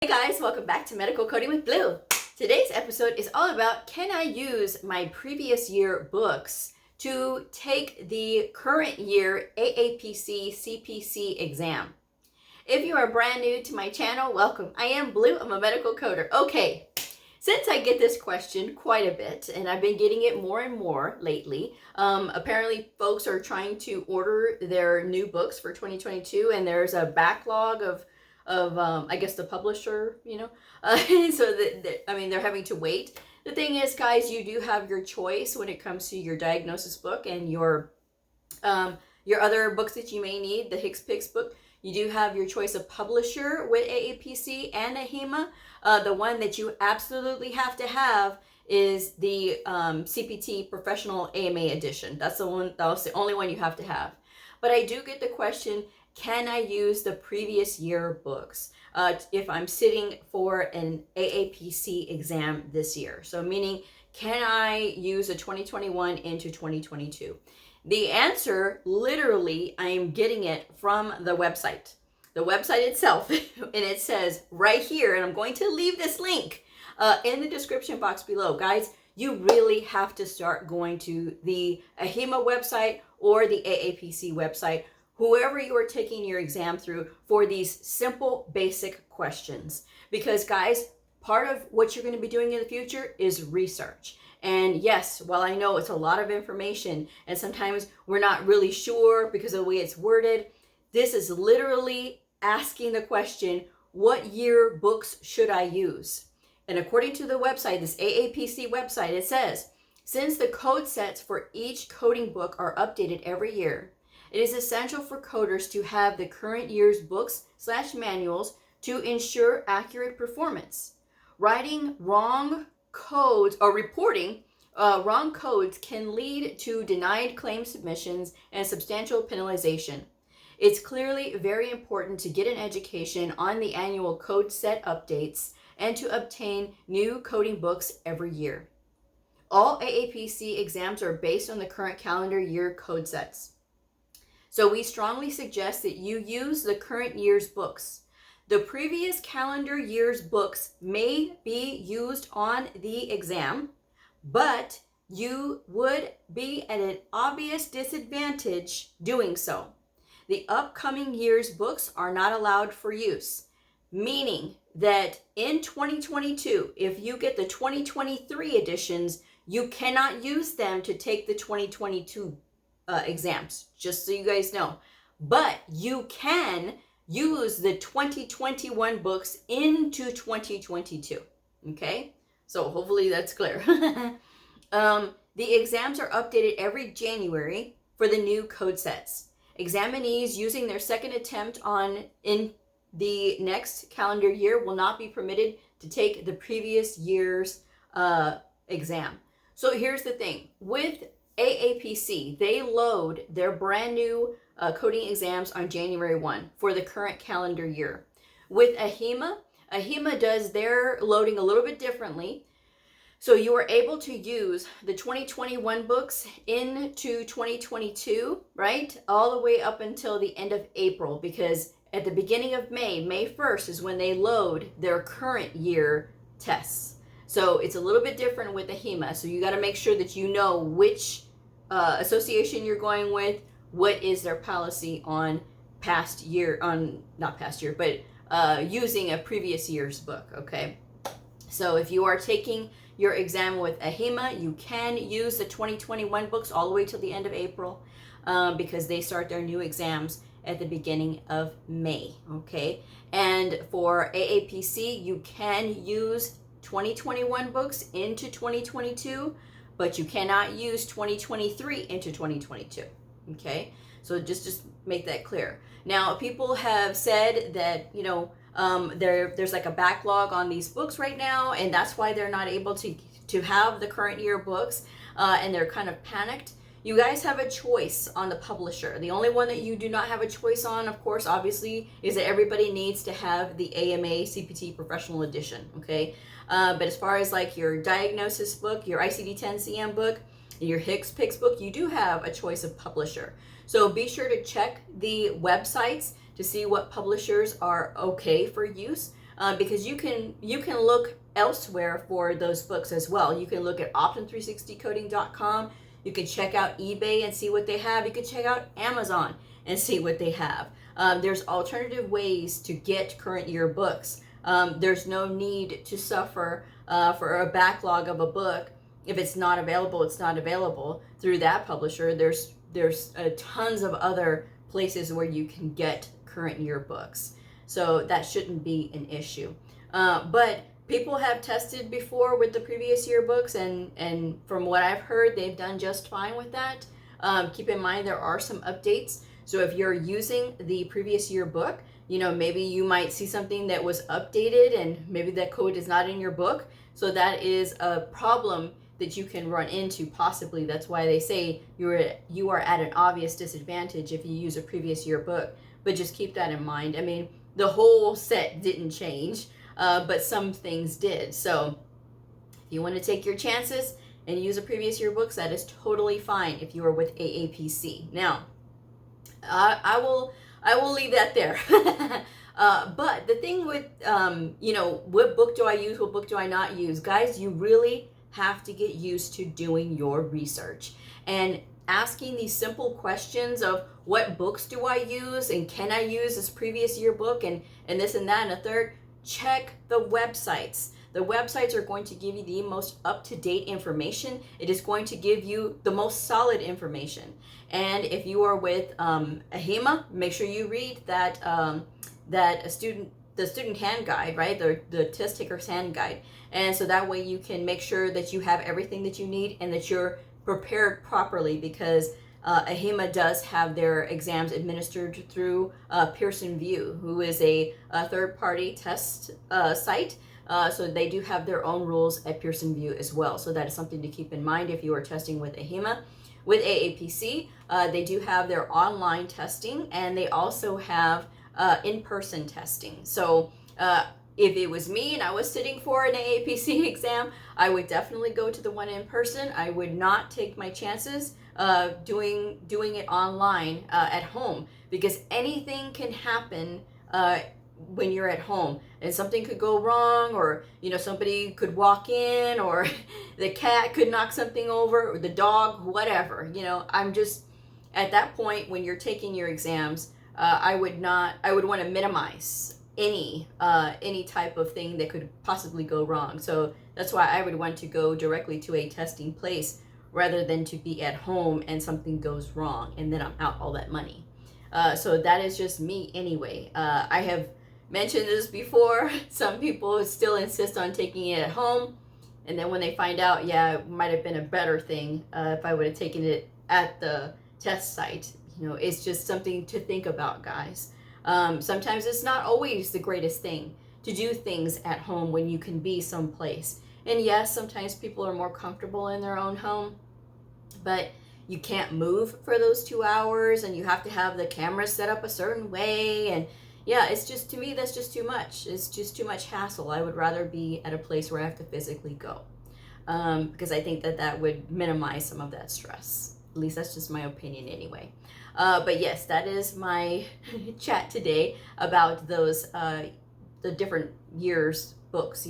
Hey guys, welcome back to Medical Coding with Blue. Today's episode is all about, can I use my previous year books to take the current year AAPC CPC exam? If you are brand new to my channel, welcome. I am Blue, I'm a medical coder. Okay, since I get this question quite a bit, and I've been getting it more and more lately, apparently folks are trying to order their new books for 2022, and there's a backlog of I guess the publisher, so they're having to wait. The thing is, guys, you do have your choice when it comes to your diagnosis book and your other books that you may need, the HCPCS book. You do have your choice of publisher with AAPC and AHIMA. The one that you absolutely have to have is the CPT Professional AMA edition. That's the only one you have to have. But I do get the question, can I use the previous year books if I'm sitting for an AAPC exam this year? So meaning, can I use a 2021 into 2022? The answer, literally, I am getting it from the website. The website itself, and it says right here, and I'm going to leave this link in the description box below. Guys, you really have to start going to the AHIMA website or the AAPC website, whoever you are taking your exam through, for these simple, basic questions. Because guys, part of what you're going to be doing in the future is research. And yes, while I know it's a lot of information, and sometimes we're not really sure because of the way it's worded, this is literally asking the question, what year books should I use? And according to the website, this AAPC website, it says, since the code sets for each coding book are updated every year, it is essential for coders to have the current year's books/manuals to ensure accurate performance. Writing wrong codes or reporting wrong codes can lead to denied claim submissions and substantial penalization. It's clearly very important to get an education on the annual code set updates and to obtain new coding books every year. All AAPC exams are based on the current calendar year code sets. So we strongly suggest that you use the current year's books. The previous calendar year's books may be used on the exam, but you would be at an obvious disadvantage doing so. The upcoming year's books are not allowed for use, meaning that in 2022, if you get the 2023 editions, you cannot use them to take the 2022 exams, just so you guys know. But you can use the 2021 books into 2022. Okay, so hopefully that's clear. The exams are updated every January for the new code sets. Examinees using their second attempt in the next calendar year will not be permitted to take the previous year's exam. So here's the thing with AAPC, they load their brand new coding exams on January 1 for the current calendar year. With AHIMA does their loading a little bit differently. So you are able to use the 2021 books into 2022, right? All the way up until the end of April, because at the beginning of May 1st is when they load their current year tests. So it's a little bit different with AHIMA. So you got to make sure that you know which association you're going with, what is their policy on using a previous year's book, okay? So if you are taking your exam with AHIMA, you can use the 2021 books all the way till the end of April because they start their new exams at the beginning of May, okay? And for AAPC, you can use 2021 books into 2022, but you cannot use 2023 into 2022, okay? So just make that clear. Now, people have said that, there's like a backlog on these books right now, and that's why they're not able to have the current year books, and they're kind of panicked. You guys have a choice on the publisher. The only one that you do not have a choice on, of course, obviously, is that everybody needs to have the AMA CPT Professional Edition, okay? But as far as like your diagnosis book, your ICD-10-CM book, your HCPCS book, you do have a choice of publisher. So be sure to check the websites to see what publishers are okay for use. because you can look elsewhere for those books as well. You can look at optum360coding.com. You can check out eBay and see what they have. You can check out Amazon and see what they have. There's alternative ways to get current year books. There's no need to suffer for a backlog of a book. If it's not available, it's not available through that publisher. There's tons of other places where you can get current year books. So that shouldn't be an issue. But people have tested before with the previous year books, and from what I've heard, they've done just fine with that. Keep in mind there are some updates. So if you're using the previous year book, maybe you might see something that was updated and maybe that code is not in your book. So that is a problem that you can run into possibly. That's why they say you are at an obvious disadvantage if you use a previous year book. But just keep that in mind. I mean, the whole set didn't change, but some things did. So if you want to take your chances and use a previous year books, that is totally fine if you are with AAPC. Now, I will leave that there. But the thing with, what book do I use? What book do I not use? Guys, you really have to get used to doing your research and asking these simple questions of what books do I use and can I use this previous year book and this and that and a third. Check the websites. The websites are going to give you the most up-to-date information. It is going to give you the most solid information. And if you are with AHIMA, make sure you read the student hand guide, right? The test taker's hand guide. And so that way you can make sure that you have everything that you need and that you're prepared properly, because AHIMA does have their exams administered through Pearson VUE, who is a third-party test site. So they do have their own rules at Pearson VUE as well. So that is something to keep in mind if you are testing with AHIMA. With AAPC, they do have their online testing, and they also have in-person testing. So if it was me and I was sitting for an AAPC exam, I would definitely go to the one in person. I would not take my chances doing it online at home, because anything can happen when you're at home, and something could go wrong, or somebody could walk in, or the cat could knock something over, or the dog, whatever. I'm just at that point when you're taking your exams, I would want to minimize any type of thing that could possibly go wrong. So that's why I would want to go directly to a testing place rather than to be at home and something goes wrong and then I'm out all that money. So that is just me anyway. I have mentioned this before. Some people still insist on taking it at home, and then when they find out, yeah, it might have been a better thing if I would have taken it at the test site. It's just something to think about, guys. Sometimes it's not always the greatest thing to do things at home when you can be someplace. And yes, sometimes people are more comfortable in their own home, but you can't move for those 2 hours, and you have to have the camera set up a certain way, and yeah, it's just, to me, that's just too much. It's just too much hassle. I would rather be at a place where I have to physically go, because I think that would minimize some of that stress. At least that's just my opinion anyway. But yes, that is my chat today about those the different years books.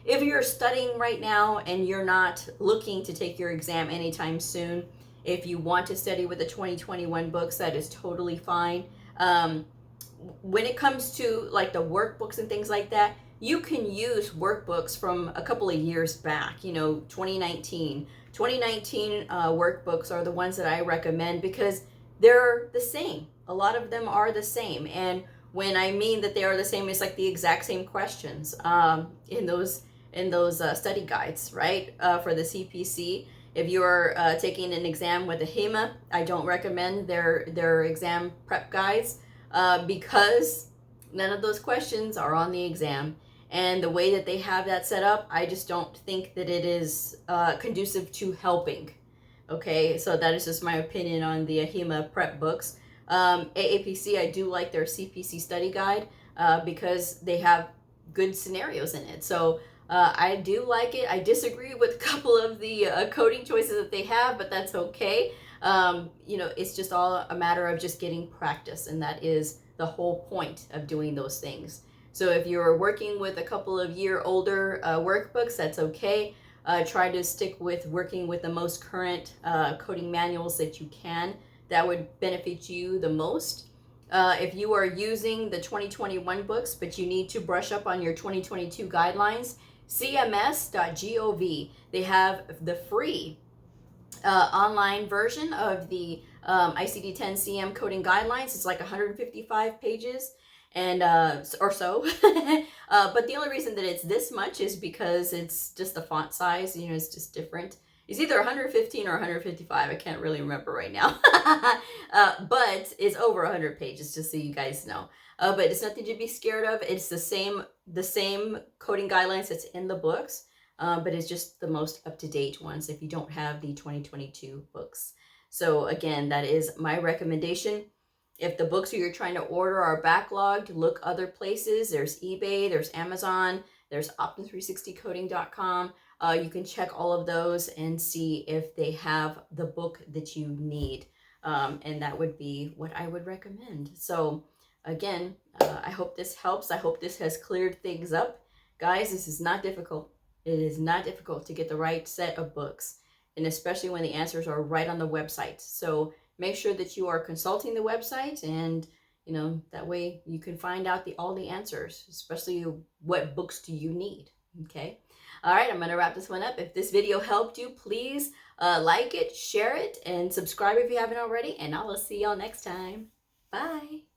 If you're studying right now and you're not looking to take your exam anytime soon, if you want to study with the 2021 books, that is totally fine. When it comes to like the workbooks and things like that, you can use workbooks from a couple of years back, 2019 workbooks are the ones that I recommend, because they're the same. A lot of them are the same. And when I mean that they are the same, it's like the exact same questions in those study guides, right? For the CPC. If you're taking an exam with AHIMA, I don't recommend their exam prep guides because none of those questions are on the exam. And the way that they have that set up, I just don't think that it is conducive to helping. Okay, so that is just my opinion on the AHIMA prep books. AAPC, I do like their CPC study guide because they have good scenarios in it. So I do like it. I disagree with a couple of the coding choices that they have, but that's okay. It's just all a matter of just getting practice, and that is the whole point of doing those things. So if you're working with a couple of year older workbooks, that's okay. Try to stick with working with the most current coding manuals that you can. That would benefit you the most. If you are using the 2021 books, but you need to brush up on your 2022 guidelines, cms.gov. They have the free online version of the ICD-10 CM coding guidelines. It's like 155 pages and or so. But the only reason that it's this much is because it's just the font size, you know, it's just different. It's either 115 or 155. I can't really remember right now. But it's over 100 pages, just so you guys know. But it's nothing to be scared of. It's the same coding guidelines that's in the books, but it's just the most up-to-date ones if you don't have the 2022 books. So again, that is my recommendation. If the books you're trying to order are backlogged, look other places. There's eBay, there's Amazon, there's Optum360coding.com. You can check all of those and see if they have the book that you need. And that would be what I would recommend. So again, I hope this helps. I hope this has cleared things up. Guys, this is not difficult. It is not difficult to get the right set of books, and especially when the answers are right on the website. So make sure that you are consulting the website, and you know, that way you can find out all the answers, especially what books do you need. Okay. All right, I'm going to wrap this one up. If this video helped you, please like it, share it, and subscribe if you haven't already, and I will see y'all next time. Bye.